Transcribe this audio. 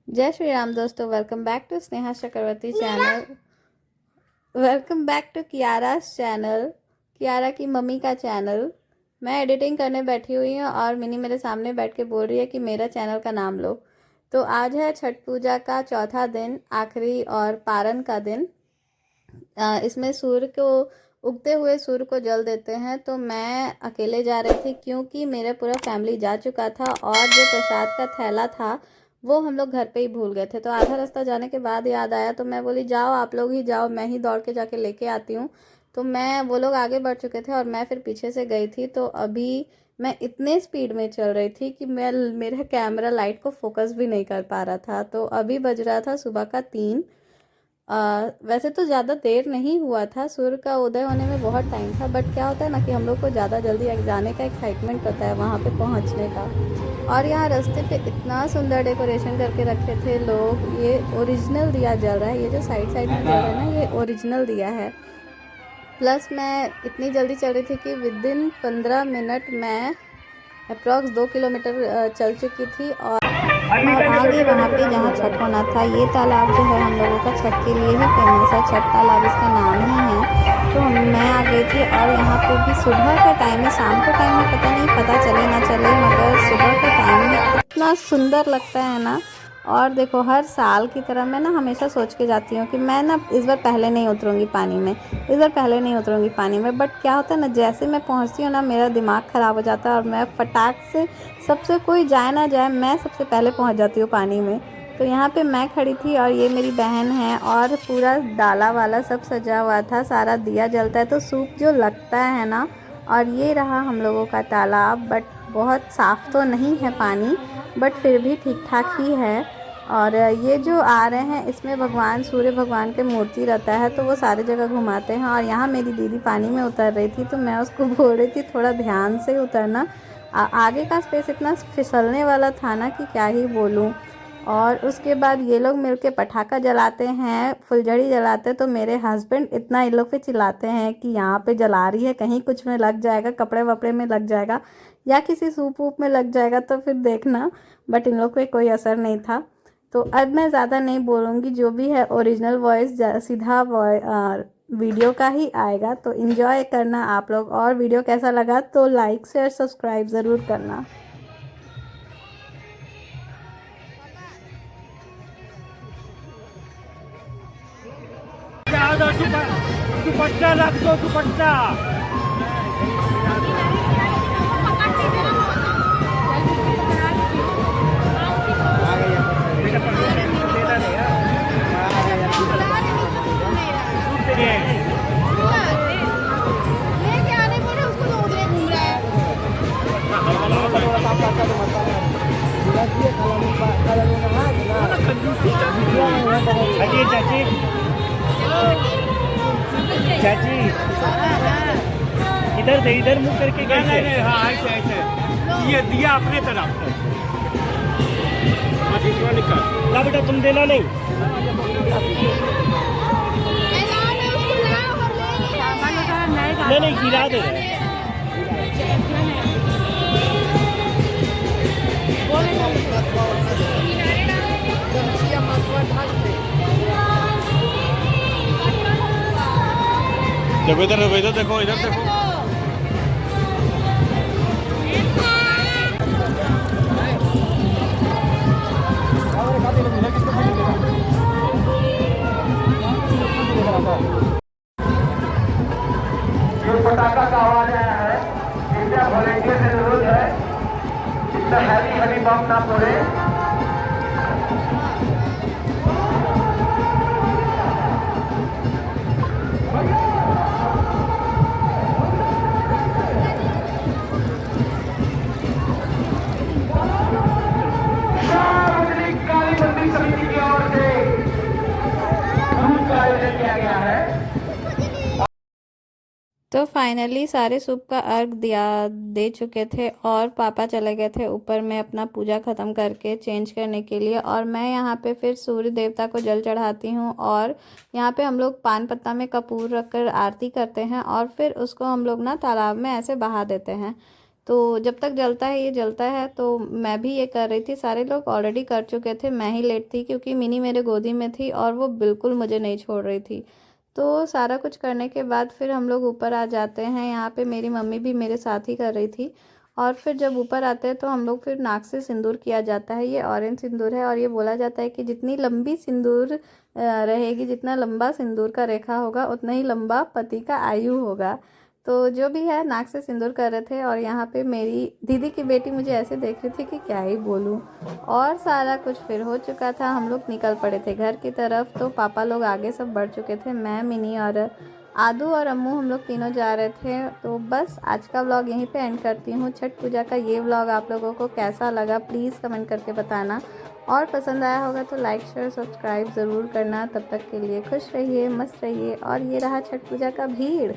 जय श्री राम दोस्तों, welcome back to Sneha Chakraborty channel. Welcome back to Kiara's channel, Kiara की मम्मी का चैनल। मैं एडिटिंग करने बैठी हुई हूँ और मिनी मेरे सामने बैठ के बोल रही है कि मेरा चैनल का नाम लो। तो आज है छठ पूजा का चौथा दिन, आखिरी और पारण का दिन। इसमें सूर्य को उगते हुए सूर्य को जल देते हैं। तो मैं अकेले जा रही थी क्योंकि मेरा पूरा फैमिली जा चुका था और जो प्रसाद का थैला था वो हम लोग घर पे ही भूल गए थे। तो आधा रास्ता जाने के बाद याद आया, तो मैं बोली जाओ आप लोग ही जाओ, मैं ही दौड़ के जाके लेके आती हूँ। तो वो लोग आगे बढ़ चुके थे और मैं फिर पीछे से गई थी। तो अभी मैं इतने स्पीड में चल रही थी कि मेरा कैमरा लाइट को फोकस भी नहीं कर पा रहा था। तो अभी बज रहा था सुबह का 3। वैसे तो ज़्यादा देर नहीं हुआ था, सूर्य का उदय होने में बहुत टाइम था, बट क्या होता है ना कि हम लोग को ज़्यादा जल्दी जाने का एक्साइटमेंट होता है वहाँ पे पहुँचने का। और यहाँ रास्ते पे इतना सुंदर डेकोरेशन करके रखे थे लोग। ये ओरिजिनल दिया जल रहा है, ये जो साइड साइड में जल रहा है ना, ये ओरिजिनल दिया है। प्लस मैं इतनी जल्दी चल रही थी कि विद इन 15 मिनट मैं अप्रॉक्स 2 किलोमीटर चल चुकी थी। और आगे वहाँ पे जहाँ छठ होना था, ये तालाब जो है हम लोगों का छठ के लिए ही फेमस है, छठ तालाब इसका नाम ही है। तो मैं आ गई थी और यहाँ पे भी सुबह का टाइम है, शाम को टाइम में पता नहीं, पता चले ना चले, मगर सुबह का टाइम में इतना सुंदर लगता है ना। और देखो, हर साल की तरह मैं ना हमेशा सोच के जाती हूँ कि मैं ना इस बार पहले नहीं उतरूँगी पानी में, इस बार पहले नहीं उतरूँगी पानी में। बट क्या होता है ना, जैसे मैं पहुँचती हूँ ना, मेरा दिमाग ख़राब हो जाता है और मैं फटाक से, सबसे कोई जाए ना जाए, मैं सबसे पहले पहुँच जाती हूँ पानी में। तो यहाँ पे मैं खड़ी थी और ये मेरी बहन है और पूरा डाला वाला सब सजा हुआ था, सारा दिया जलता है तो सूप जो लगता है ना। और ये रहा हम लोगों का तालाब, बट बहुत साफ़ तो नहीं है पानी, बट फिर भी ठीक ठाक ही है। और ये जो आ रहे हैं, इसमें भगवान सूर्य भगवान के मूर्ति रहता है, तो वो सारी जगह घुमाते हैं। और यहाँ मेरी दीदी पानी में उतर रही थी, तो मैं उसको बोल रही थी थोड़ा ध्यान से उतरना। आगे का स्पेस इतना फिसलने वाला था ना कि क्या ही बोलूँ। और उसके बाद ये लोग मिलके पटाखा जलाते हैं, फुलझड़ी जलाते हैं। तो मेरे हस्बैंड इतना इन लोग पे चिल्लाते हैं कि यहाँ पे जला रही है, कहीं कुछ में लग जाएगा, कपड़े वपड़े में लग जाएगा या किसी सूप वूप में लग जाएगा तो फिर देखना। बट इन लोग पे कोई असर नहीं था। तो अब मैं ज़्यादा नहीं बोलूँगी, जो भी है ओरिजिनल वॉइस सीधा वीडियो का ही आएगा। तो इन्जॉय करना आप लोग, और वीडियो कैसा लगा तो लाइक शेयर सब्सक्राइब ज़रूर करना। दुपट्टा रख दो, दुपट्टा। चाची चाची चाची, इधर से इधर मुंह करके कैसे? नहीं, हाँ ऐसे ऐसे, ये दिया अपने तरफ निकाल ला बेटा, तुम देना नहीं। नहीं गिरा दे। जब इधर देखो, इधर देखो। जो पटाखा का आवाज आया है, इसमें वॉलेंटियर से जरूरत है, इतना हैवी बम ना फोड़े। सार्वजनिक काली मंदिर समिति की ओर से दूध का आयोजन किया गया है। तो फाइनली सारे सूप का अर्घ दे चुके थे और पापा चले गए थे ऊपर में अपना पूजा ख़त्म करके चेंज करने के लिए। और मैं यहाँ पे फिर सूर्य देवता को जल चढ़ाती हूँ। और यहाँ पे हम लोग पान पत्ता में कपूर रखकर आरती करते हैं और फिर उसको हम लोग ना तालाब में ऐसे बहा देते हैं। तो जब तक जलता है ये जलता है, तो मैं भी ये कर रही थी। सारे लोग ऑलरेडी कर चुके थे, मैं ही लेट थी क्योंकि मिनी मेरे गोदी में थी और वो बिल्कुल मुझे नहीं छोड़ रही थी। तो सारा कुछ करने के बाद फिर हम लोग ऊपर आ जाते हैं। यहाँ पे मेरी मम्मी भी मेरे साथ ही कर रही थी। और फिर जब ऊपर आते हैं तो हम लोग फिर नाक से सिंदूर किया जाता है। ये ऑरेंज सिंदूर है और ये बोला जाता है कि जितनी लंबी सिंदूर रहेगी, जितना लंबा सिंदूर का रेखा होगा, उतना ही लंबा पति का आयु होगा। तो जो भी है, नाक से सिंदूर कर रहे थे और यहाँ पे मेरी दीदी की बेटी मुझे ऐसे देख रही थी कि क्या ही बोलूँ। और सारा कुछ फिर हो चुका था, हम लोग निकल पड़े थे घर की तरफ। तो पापा लोग आगे सब बढ़ चुके थे, मैं, मिनी और आदू और अम्मू हम लोग तीनों जा रहे थे। तो बस आज का व्लॉग यहीं पे एंड करती हूँ। छठ पूजा का ये व्लॉग आप लोगों को कैसा लगा प्लीज़ कमेंट करके बताना, और पसंद आया होगा तो लाइक शेयर सब्सक्राइब ज़रूर करना। तब तक के लिए खुश रहिए, मस्त रहिए। और ये रहा छठ पूजा का भीड़।